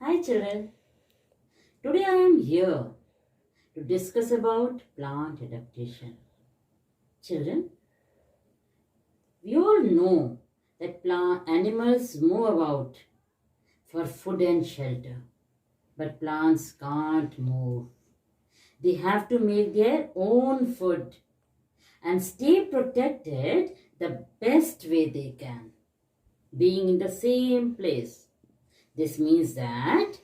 Hi children, today I am here to discuss about plant adaptation. Children, we all know that plant animals move about for food and shelter, but plants can't move. They have to make their own food and stay protected the best way they can, being in the same place. This means that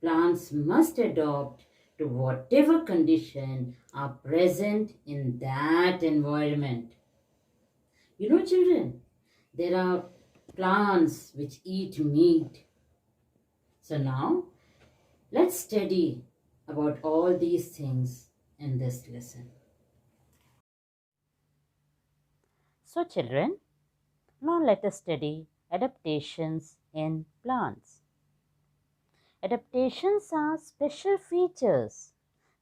plants must adapt to whatever condition are present in that environment. Children, there are plants which eat meat. So now, let's study about all these things in this lesson. So, children, now let us study adaptations in plants. Adaptations are special features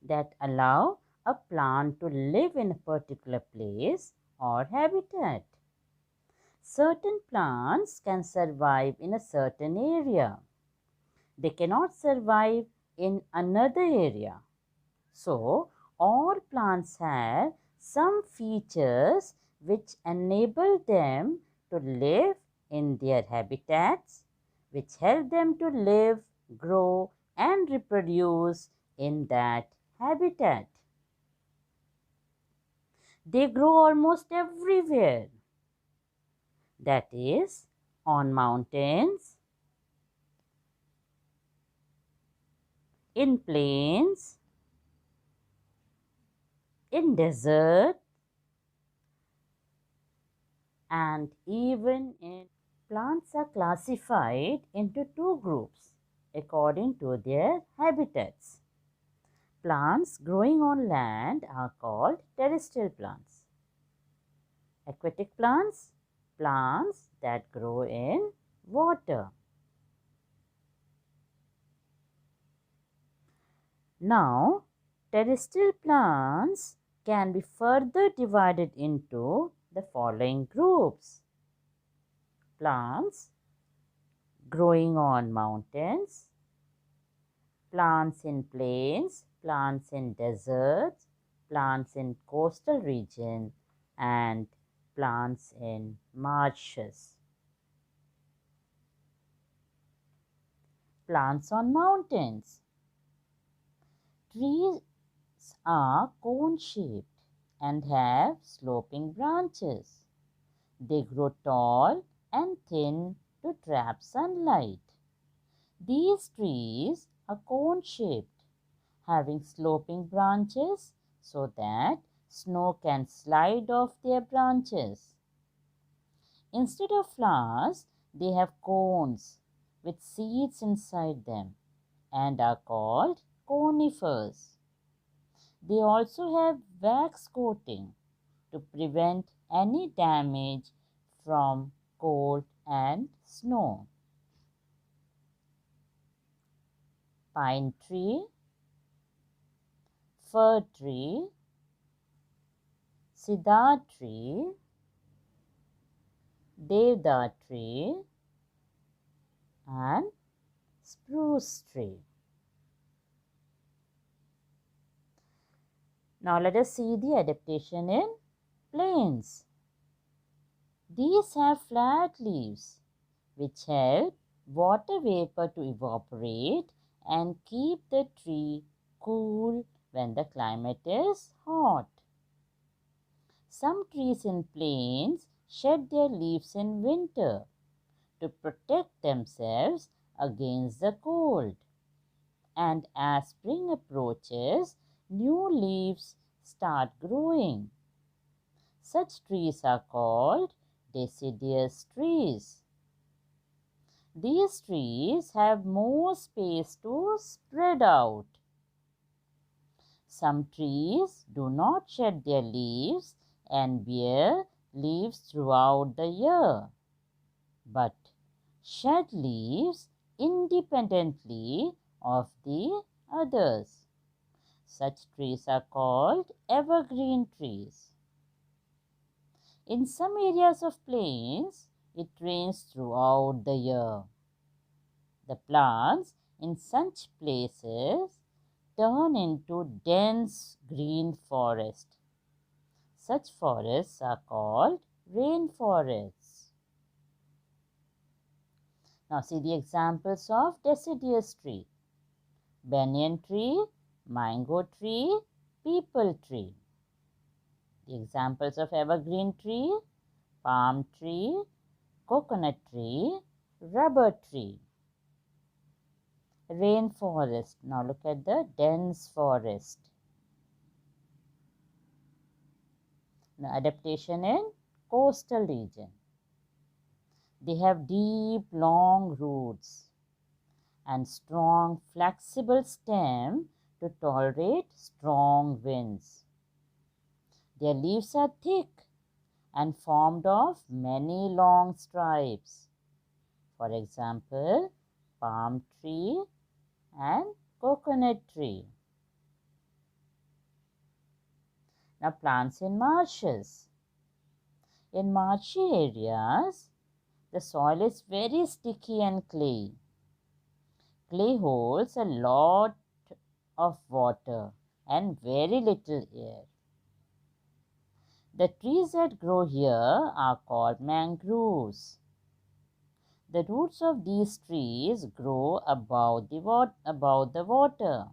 that allow a plant to live in a particular place or habitat. Certain plants can survive in a certain area. They cannot survive in another area. So, all plants have some features which enable them to live in their habitats, which help them to live, grow, and reproduce in that habitat. They grow almost everywhere, that is, on mountains, in plains, in desert, and even in plants are classified into two groups according to their habitats. Plants growing on land are called terrestrial plants. Aquatic plants, plants that grow in water. Now, terrestrial plants can be further divided into the following groups. Plants growing on mountains, plants in plains, plants in deserts, plants in coastal region, and plants in marshes. Plants on mountains. Trees are cone-shaped and have sloping branches. They grow tall and thin to trap sunlight. These trees are cone-shaped, having sloping branches so that snow can slide off their branches. Instead of flowers, they have cones with seeds inside them and are called conifers. They also have wax coating to prevent any damage from cold and snow. Pine tree, fir tree, cedar tree, devda tree, and spruce tree. Now let us see the adaptation in plains. These have flat leaves which help water vapor to evaporate and keep the tree cool when the climate is hot. Some trees in plains shed their leaves in winter to protect themselves against the cold. And as spring approaches, new leaves start growing. Such trees are called deciduous trees. These trees have more space to spread out. Some trees do not shed their leaves and bear leaves throughout the year, but shed leaves independently of the others. Such trees are called evergreen trees. In some areas of plains, it rains throughout the year. The plants in such places turn into dense green forest. Such forests are called rainforests. Now see the examples of deciduous tree: banyan tree, mango tree, peepal tree. The examples of evergreen tree: palm tree, coconut tree, rubber tree. Rainforest. Now look at the dense forest. Now adaptation in coastal region. They have deep, long roots and strong, flexible stem to tolerate strong winds. Their leaves are thick and formed of many long stripes. For example, palm tree and coconut tree. Now plants in marshes. In marshy areas, the soil is very sticky and clayey. Clay holds a lot of water and very little air. The trees that grow here are called mangroves. The roots of these trees grow above the water.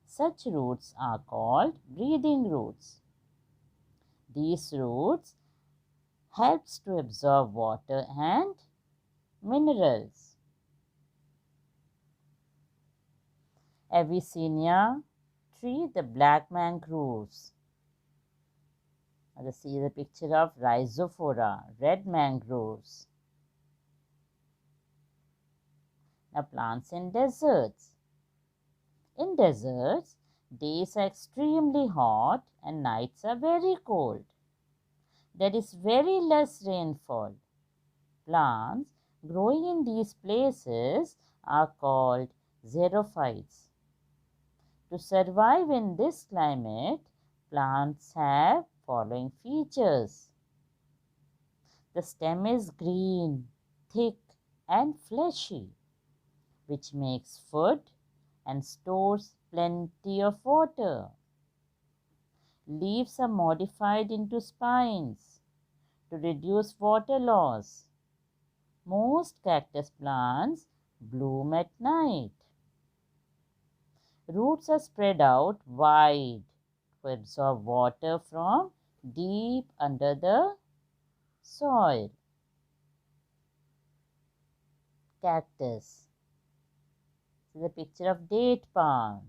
Such roots are called breathing roots. These roots helps to absorb water and minerals. Avicennia tree, the black mangroves. Let's see the picture of Rhizophora, red mangroves. Now plants in deserts. In deserts, days are extremely hot and nights are very cold. There is very less rainfall. Plants growing in these places are called xerophytes. To survive in this climate, plants have following features. The stem is green, thick and fleshy, which makes food and stores plenty of water. Leaves are modified into spines to reduce water loss. Most cactus plants bloom at night. Roots are spread out wide to absorb water from deep under the soil. Cactus. This is a picture of date palm.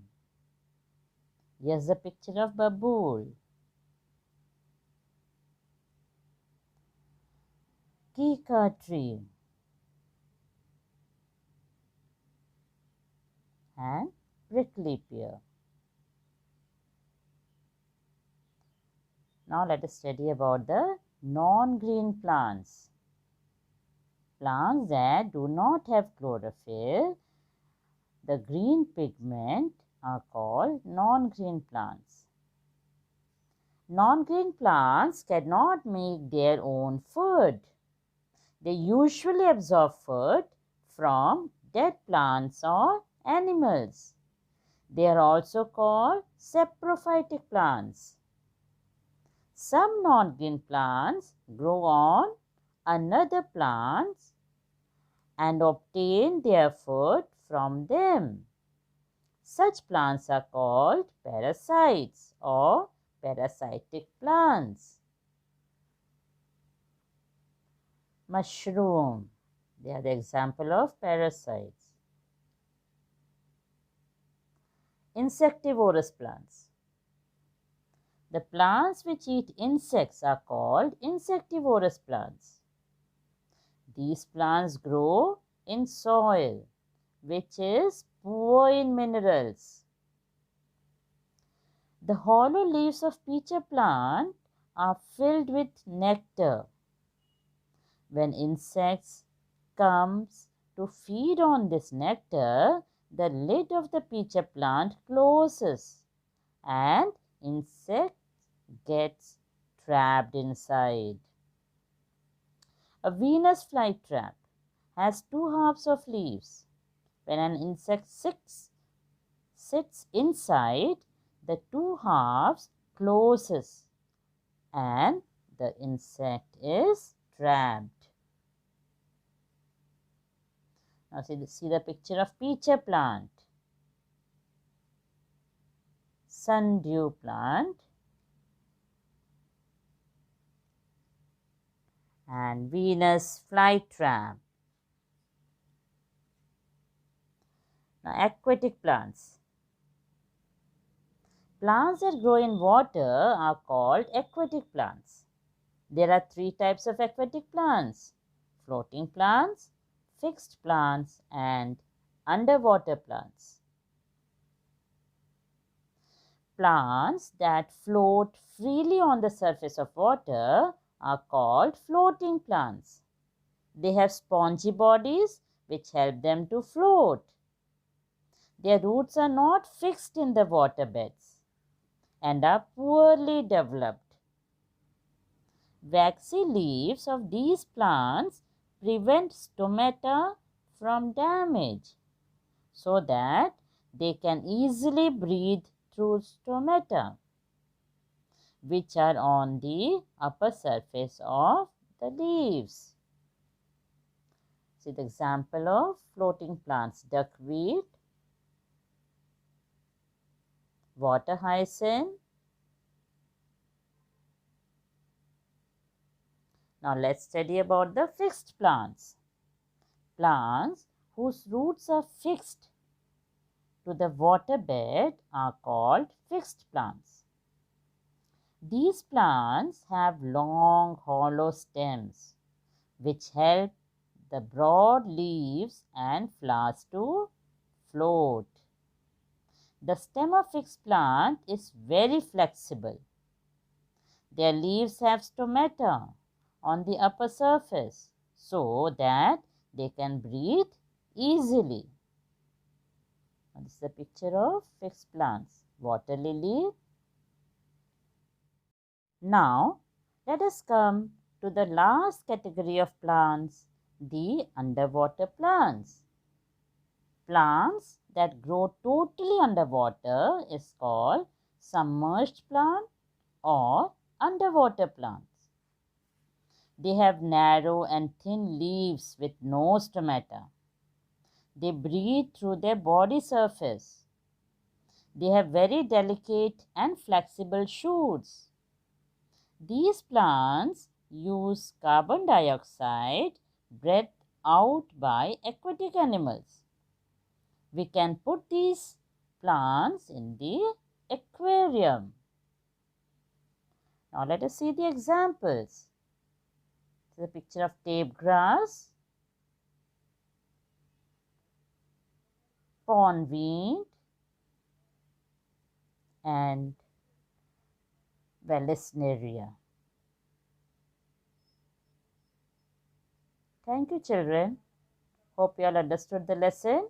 Here's a picture of babool. Kika tree. And prickly pear. Now let us study about the non-green plants. Plants that do not have chlorophyll, the green pigment, are called non-green plants. Non-green plants cannot make their own food. They usually absorb food from dead plants or animals. They are also called saprophytic plants. Some non-green plants grow on another plants and obtain their food from them. Such plants are called parasites or parasitic plants. Mushroom. They are the example of parasites. Insectivorous plants. The plants which eat insects are called insectivorous plants. These plants grow in soil, which is poor in minerals. The hollow leaves of peach plant are filled with nectar. When insects come to feed on this nectar, the lid of the peach plant closes and insect gets trapped inside. A Venus flytrap has two halves of leaves. When an insect sits inside, the two halves closes and the insect is trapped. Now see the picture of peach plant, sundew plant, and Venus flytrap. Now aquatic plants. Plants that grow in water are called aquatic plants. There are three types of aquatic plants: floating plants, fixed plants, and underwater plants. Plants that float freely on the surface of water are called floating plants. They have spongy bodies which help them to float. Their roots are not fixed in the water beds and are poorly developed. Waxy leaves of these plants prevent stomata from damage so that they can easily breathe through stomata, which are on the upper surface of the leaves. See the example of floating plants: duckweed, water hyacinth. Now let's study about the fixed plants. Plants whose roots are fixed to the water bed are called fixed plants. These plants have long hollow stems which help the broad leaves and flowers to float. The stem of fixed plant is very flexible. Their leaves have stomata on the upper surface so that they can breathe easily. This is a picture of fixed plants. Water lily. Now, let us come to the last category of plants, the underwater plants. Plants that grow totally underwater is called submerged plant or underwater plants. They have narrow and thin leaves with no stomata. They breathe through their body surface. They have very delicate and flexible shoots. These plants use carbon dioxide breathed out by aquatic animals. We can put these plants in the aquarium. Now let us see the examples. This is a picture of tape grass, pondweed, and Vallisneria. Thank you, children. Hope you all understood the lesson.